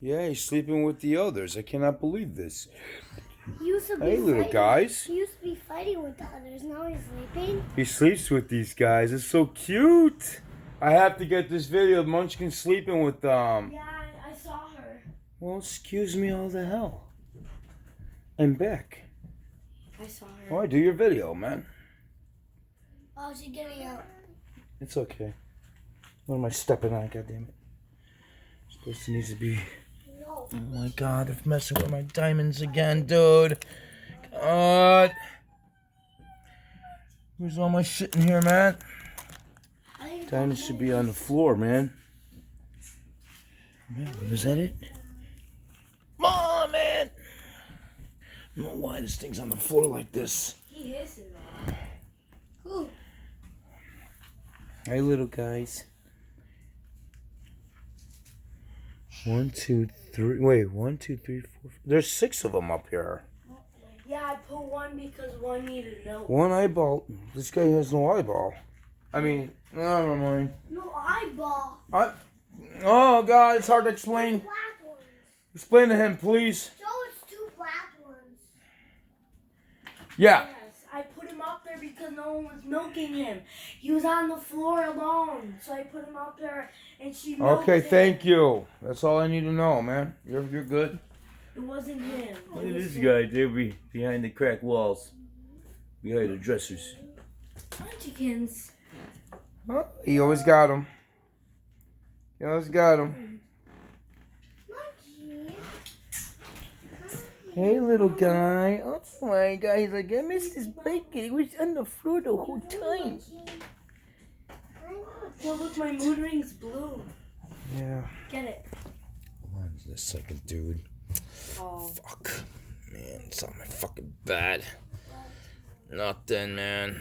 Yeah, he's sleeping with the others. I cannot believe this. He used to be Hey, little fighting. guys. He used to be fighting with the others. Now he's sleeping. He sleeps with these guys. It's so cute. I have to get this video of Munchkin sleeping with them. Yeah, I saw her. Well, excuse me all the hell. I'm back. I saw her. All right, do your video, man. Oh, she's getting out. It's okay. What am I stepping on? Goddammit. This needs to be. No. Oh my God! They're messing with my diamonds again, dude. God. Where's all my shit in here, man? Diamonds should be on the floor, man. Man, is that it? Mom, man. I don't know why this thing's on the floor like this. He is in there. Who? Hey, little guys. 1, 2, 3. Wait, 1, 2, 3, 4. There's 6 of them up here. Yeah, I put one because one needed milk. One eyeball. This guy has no eyeball. I mean, never mind. No eyeball. Oh God, it's hard to explain. Black ones. Explain to him, please. Joe, it's 2 black ones. Yeah. Yes, I put him up there because no one was milking him. He was on the floor alone, so I put him up there, and she milked Okay, him. thank you. That's all I need to know, man. You're good. It wasn't him. Look at this guy, there behind the cracked walls, behind the dressers. Munchkins. Oh, he always got him. He always got him. Munchie. Hey, little guy. Oh my God, he's like, I missed his blanket. He was on the floor the whole time. Well, look, my mood ring's blue. Yeah. Get it. Hold on just a second, dude. Oh. Fuck. Man, it's on my fucking bed. Nothing, man.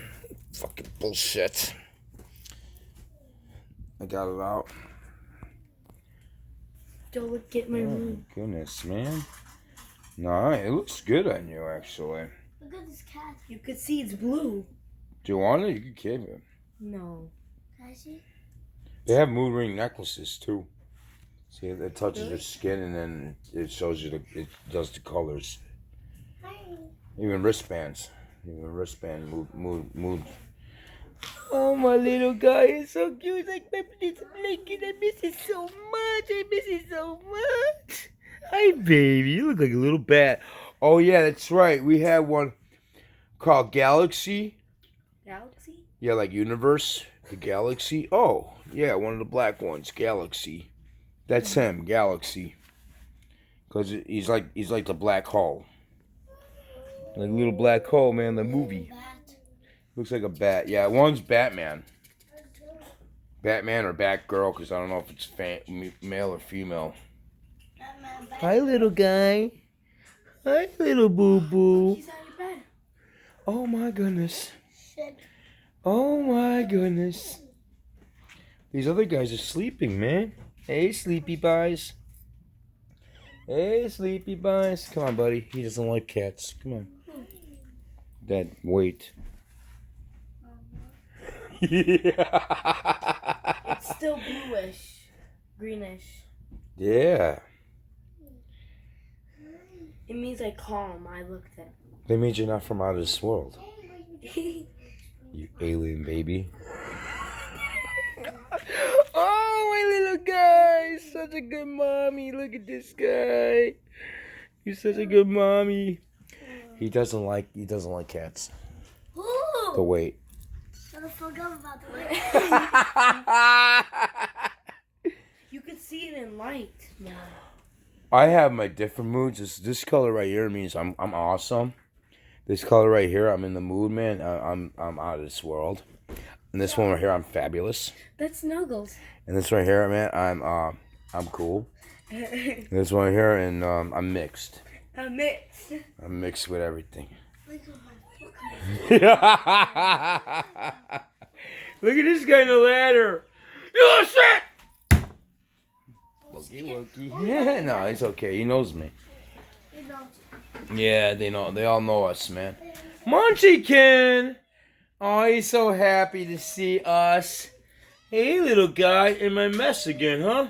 Fucking bullshit. I got it out. Don't look at my Oh, room. goodness, man. No, it looks good on you, actually. Look at this cat. You could see it's blue. Do you want it? You can keep it. No. Can I see? They have mood ring necklaces, too. See, it touches your skin, and then it shows you, it does the colors. Hi. Even wristbands. Even wristband mood. Oh, my little guy is so cute. Like my little blanket. I miss it so much. I miss it so much. Hi, baby. You look like a little bat. Oh, yeah, that's right. We had one called Galaxy. Galaxy? Yeah, like Universe. The Galaxy. Oh, yeah, one of the black ones. Galaxy. That's him, Galaxy. Because he's like the black hole. Like a little black hole, man, the movie. Looks like a bat. Yeah, one's Batman. Batman or Batgirl, because I don't know if it's male or female. Hi, little guy. Hi, little boo-boo. He's on your bed. Oh, my goodness. Shit. Oh, my goodness. These other guys are sleeping, man. Hey, sleepy boys. Hey, sleepy boys. Come on, buddy. He doesn't like cats. Come on. Dad, wait. Yeah. It's still bluish. Greenish. Yeah. It means I calm. I looked at That means you're not from out of this world. You alien baby. Oh, my little guy. Such a good mommy. Look at this guy. You're such a good mommy. He doesn't like cats. Ooh! The weight. I forgot about the light. You could see it in light now. I have my different moods. This color right here means I'm awesome. This color right here, I'm in the mood, man. I'm out of this world. And this one right here, I'm fabulous. That's Snuggles. And this right here, man, I'm cool. And this one right here, and I'm mixed. A mix. I'm mixed with everything. Look at Look at this guy in the ladder. Oh shit! Loki. Yeah, no, it's okay. He knows me. Yeah, they know. They all know us, man. Munchkin! Oh, he's so happy to see us. Hey, little guy, in my mess again, huh?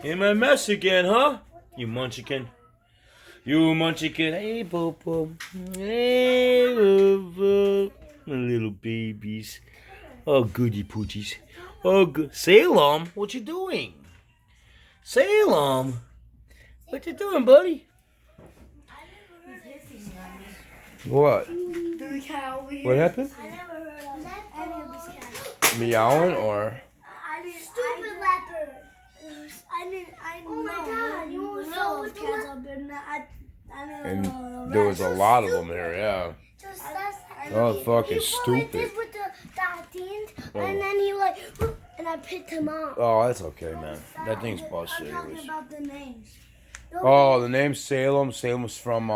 In my mess again, huh? You munchkin. You munchkin. Hey, Popo. Hey, Popo. My little babies. Oh, goody poochies. Oh, good. Salem, what you doing? Salem, what you doing, buddy? What? What happened? I never heard of any of these cats. Meowing or? Stupid leopard. I oh my god, you were so with cats up in And there was a lot of them here, yeah. Oh, fucking stupid. This with the and then he like, and I picked him up. Oh, that's okay, man. That thing's busted. I'm talking about the names. Oh, the name's Salem. Salem's from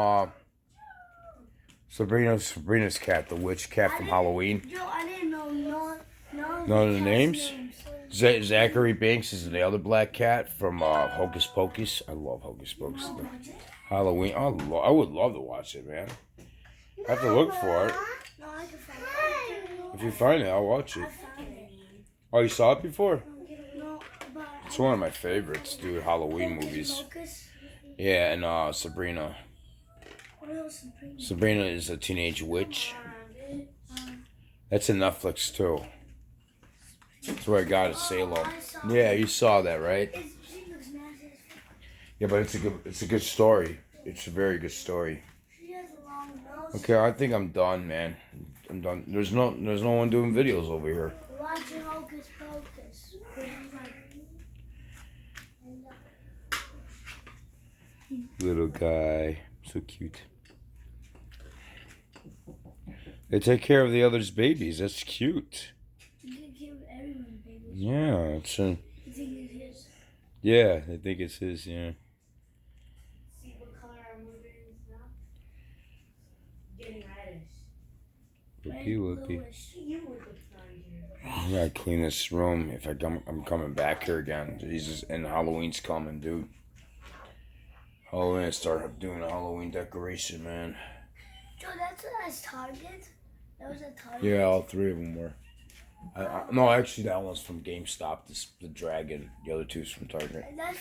Sabrina's cat, the witch cat from Halloween. Joe, I didn't know None of the names? Zachary Banks is the other black cat from Hocus Pocus. I love Hocus Pocus. Halloween. I would love to watch it, man. I have to look for it. No, I can find it. If you find it, I'll watch it. Oh, you saw it before? No, but It's one of my favorites, dude. Halloween movies. Yeah, and Sabrina. What else is Sabrina? Sabrina is a teenage witch. That's in Netflix too. That's where I got it, Salem. Yeah, you saw that, right? She looks massive. Yeah, but it's a good story. It's a very good story. She has a long nose. Okay, I think I'm done, man. I'm done. There's no one doing videos over here. Watching Hocus Pocus. Little guy, so cute. They take care of the other's babies. That's cute. You can give everyone babies. Yeah, it's a. You think it's his? Yeah, I think it's his. Yeah. See what color I'm moving is now? Getting reddish. Whoopie, whoopie. Bluish. You look here. I gotta clean this room if I'm coming back here again. Jesus, and Halloween's coming, dude. Halloween, start doing a Halloween decoration, man. Joe, that's a nice Target. That was a Target. Yeah, all three of them were. No, actually, that one's from GameStop. The dragon. The other two's from Target. And that's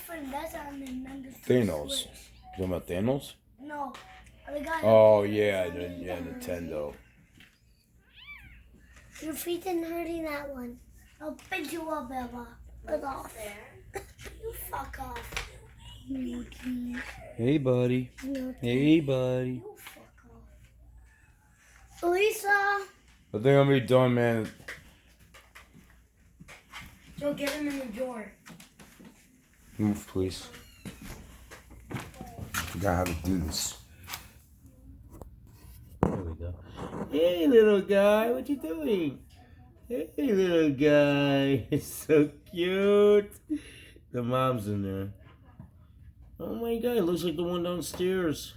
on the Nintendo Thanos. Switch. You talking about Thanos? No. The guy. Oh yeah, yeah, Nintendo. Your feet ain't hurting that one. I'll pick you up, Bella. Get off. You fuck off. Hey, buddy. Hey, buddy. You fuck off. Lisa. I think I'm gonna be done, man. Joe, get him in the drawer. Move, please. Forgot how to do this. There we go. Hey, little guy, what you doing? Hey, little guy, it's so cute. The mom's in there. Oh my god, it looks like the one downstairs.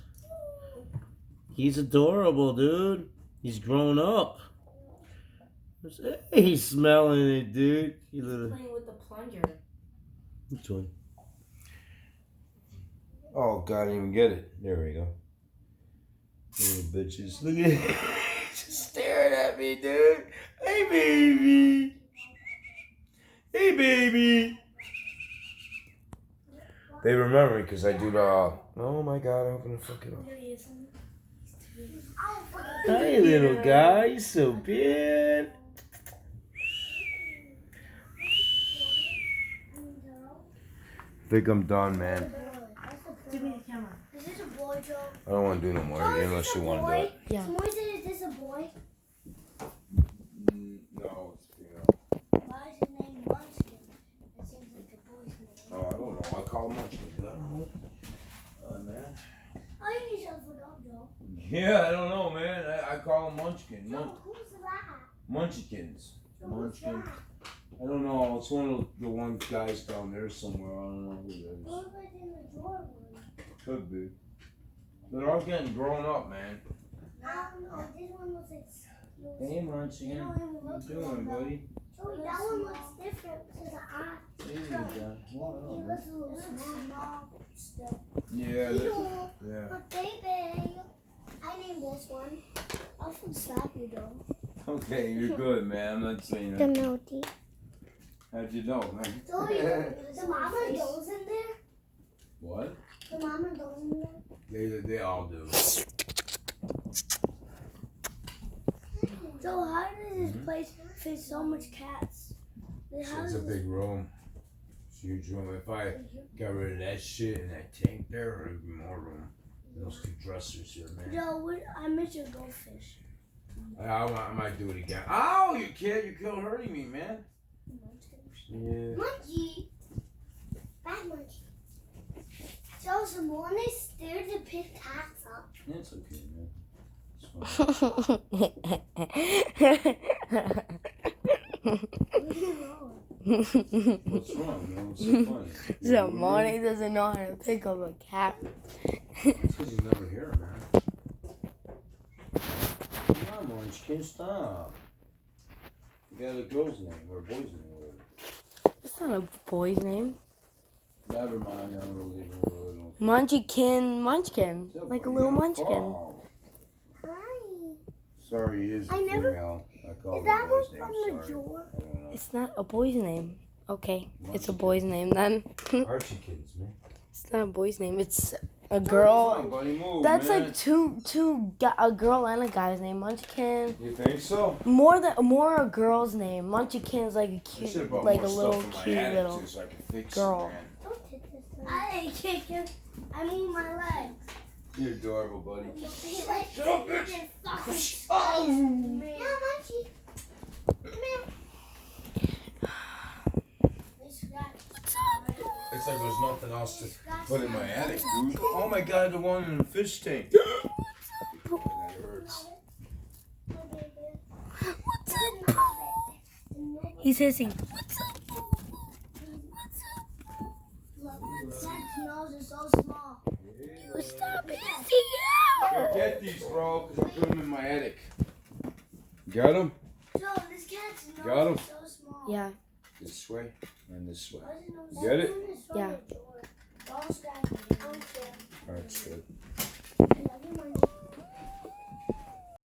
He's adorable, dude. He's grown up. Hey, he's smelling it, dude. You little. Playing with the plunger. Which one? Oh god, I didn't even get it. There we go. Little bitches. Look at it. Just staring at me, dude. Hey, baby. Hey, baby. They remember me because I do the. Oh my god, I hope I don't fuck it up. Hi, little guy. You're so big. I think I'm done, man. Give me the camera. Is this a boy, Joe? I don't want to do no more unless you want to do it. Yeah. Someone said, is this a boy? No, it's female. Why is his name Munchkin? It seems like a boy's name. Oh, I don't know. I call him Munchkin. I don't know. Man. Oh, you need to look up, Joe. Yeah, I don't know, man. I call him Munchkin. Joe, who's that? Munchkins. Joe, who's Munchkin. that? I don't know. It's one of the one guys down there somewhere. I don't know who it What is. was in the drawer? Could be. They're all getting grown up, man. No, this one looks like. Hey, Munchkin. They don't even What look you doing, buddy? Joey, that one looks different to the eye. There you go. He looks a little small still. Yeah, Ew, yeah. but baby, I named this one. I'll slap you though. Okay, you're good, man. I'm not saying The that. melty. How'd you know, man? So the mama goes in there? What? The mama goes in there? They all do. So how does this place fit so much cats? It's a big room. It's a huge room. If I got rid of that shit and that tank there, there'd be more room. Those two dressers here, man. Yo, I miss your goldfish. I might do it again. Ow, you kid! You're hurting me, man. Yeah. Monkey. Bad monkey. So Simone stared to pick cats up. It's okay, man. What's wrong, man? What's so funny? So Monty doesn't know how to pick up a cat. It's because he's never here, man. Come on, Orange, can't stop. You got a girl's name or a boy's name or whatever. That's not a boy's name. Never mind, I don't really know. Munchkin. Like a little munchkin. Oh. Sorry, he is female. I call Is him that a boy's what's name. from the Sorry. door? I don't know. It's not a boy's name. Okay, it's a boy's name then. Archie kids, man. It's not a boy's name. It's a Come girl. on, buddy, move, That's man. like a girl and a guy's name. Munchkin. You think so? More a girl's name. Munchkin's like a I cute, should've brought like more a little stuff in my cute attic, little too, so I can fix girl. it, man. I kick him. I move my legs. You're adorable, buddy. Oh! Yeah, Munchie. Come here. It's like there's nothing else to put in my attic, dude. Oh my god, the one in the fish tank. That hurts. What's up? He's hissing. What's up? What's up? Cat's nose is so small. You stop hissing. Get these, bro, because I put them in my attic. Got them? Joe, this cat's nose Got him? is so small. Yeah. This way and this way. Why is it nose Get it? so Yeah. Don't scratch me. I don't care. Alright, good.